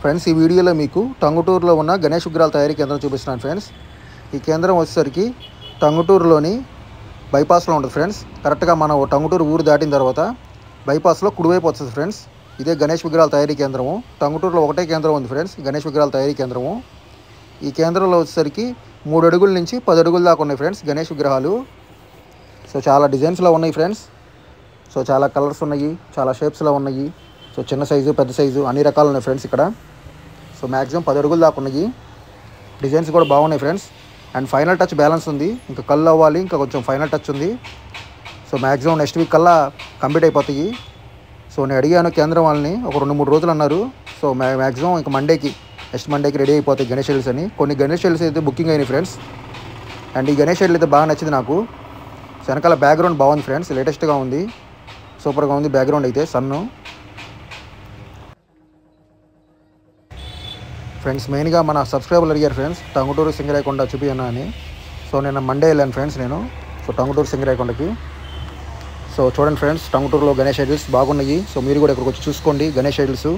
Friends, ఈ వీడియోలో మీకు టంగుటూరులో ఉన్న గణేష్ విగ్రహాల తయారీ కేంద్రం చూపిస్తున్నాను ఫ్రెండ్స్. ఈ కేంద్రం వచ్చేసరికి టంగుటూరులోని బైపాస్లో ఉంటుంది ఫ్రెండ్స్. కరెక్ట్గా మనం టంగుటూరు ఊరు దాటిన తర్వాత బైపాస్లో కుడివైపు వస్తుంది ఫ్రెండ్స్. ఇదే గణేష్ విగ్రహాల తయారీ కేంద్రము. టంగుటూరులో ఒకటే కేంద్రం ఉంది ఫ్రెండ్స్, గణేష్ విగ్రహాల తయారీ కేంద్రము. ఈ కేంద్రంలో వచ్చేసరికి 3 అడుగుల నుంచి 10 అడుగుల దాకా ఉన్నాయి ఫ్రెండ్స్ గణేష్ విగ్రహాలు. సో చాలా డిజైన్స్లో ఉన్నాయి ఫ్రెండ్స్. సో చాలా కలర్స్ ఉన్నాయి, చాలా షేప్స్లో ఉన్నాయి. సో చిన్న సైజు, పెద్ద సైజు అన్ని రకాలు ఉన్నాయి ఫ్రెండ్స్ ఇక్కడ. సో మ్యాక్సిమం 10 అడుగుల దాకా ఉన్నాయి. డిజైన్స్ కూడా బాగున్నాయి friends. And final touch balance ఉంది, ఇంకా కళ్ళు అవ్వాలి, ఇంకా కొంచెం ఫైనల్ టచ్ ఉంది. సో మ్యాక్సిమం నెక్స్ట్ వీక్ కల్లా కంప్లీట్ అయిపోతాయి. సో నేను అడిగాను కేంద్రం వాళ్ళని, ఒక 2-3 రోజులు అన్నారు. సో మ్యాక్సిమం ఇంకా నెక్స్ట్ మండేకి రెడీ అయిపోతాయి గణేష్ ఐడల్స్ అని. కొన్ని గణేష్ ఐడల్స్ అయితే బుకింగ్ అయినాయి ఫ్రెండ్స్. అండ్ ఈ గణేష్ ఐడల్ అయితే బాగా నచ్చింది నాకు. వెనకాల బ్యాక్గ్రౌండ్ బాగుంది ఫ్రెండ్స్, లేటెస్ట్గా ఉంది, సూపర్గా ఉంది బ్యాక్గ్రౌండ్ అయితే. సన్ను ఫ్రెండ్స్, మెయిన్గా మన సబ్స్క్రైబర్లు అడిగారు ఫ్రెండ్స్ టంగుటూరు సింగరాయకొండ చూపియన్నా అని. సో నేను మండే వెళ్ళాను ఫ్రెండ్స్ నేను. సో టంగుటూరు సింగరాయకొండకి. సో చూడండి ఫ్రెండ్స్, టంగుటూరులో గణేష్ ఐడల్స్ బాగున్నాయి. సో మీరు కూడా ఇక్కడికి వచ్చి చూసుకోండి గణేష్ ఐడల్స్.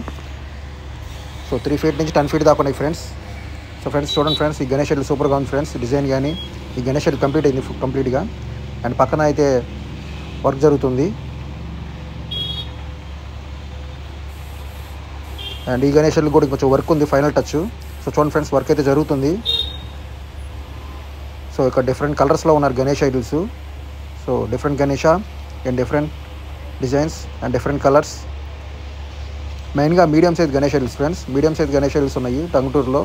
సో 3 ఫీట్ నుంచి 10 ఫీట్ దాకా ఉన్నాయి ఫ్రెండ్స్. సో ఫ్రెండ్స్ చూడండి ఫ్రెండ్స్, ఈ గణేష్ ఐడల్ సూపర్గా ఉంది ఫ్రెండ్స్. డిజైన్ కానీ ఈ గణేష్ ఐడల్ కంప్లీట్ అయింది కంప్లీట్గా. అండ్ పక్కన అయితే వర్క్ జరుగుతుంది. అండ్ ఈ గణేష్ ఐడల్ కూడా కొంచెం వర్క్ ఉంది, ఫైనల్ టచ్. సో చూడండి ఫ్రెండ్స్, వర్క్ అయితే జరుగుతుంది. సో ఇక్కడ డిఫరెంట్ కలర్స్లో ఉన్నారు Ganesh idols. So different Ganesha and different designs and different colours. మెయిన్గా medium size Ganesh idols friends. Medium size Ganesh idols ఉన్నాయి టంగుటూరులో.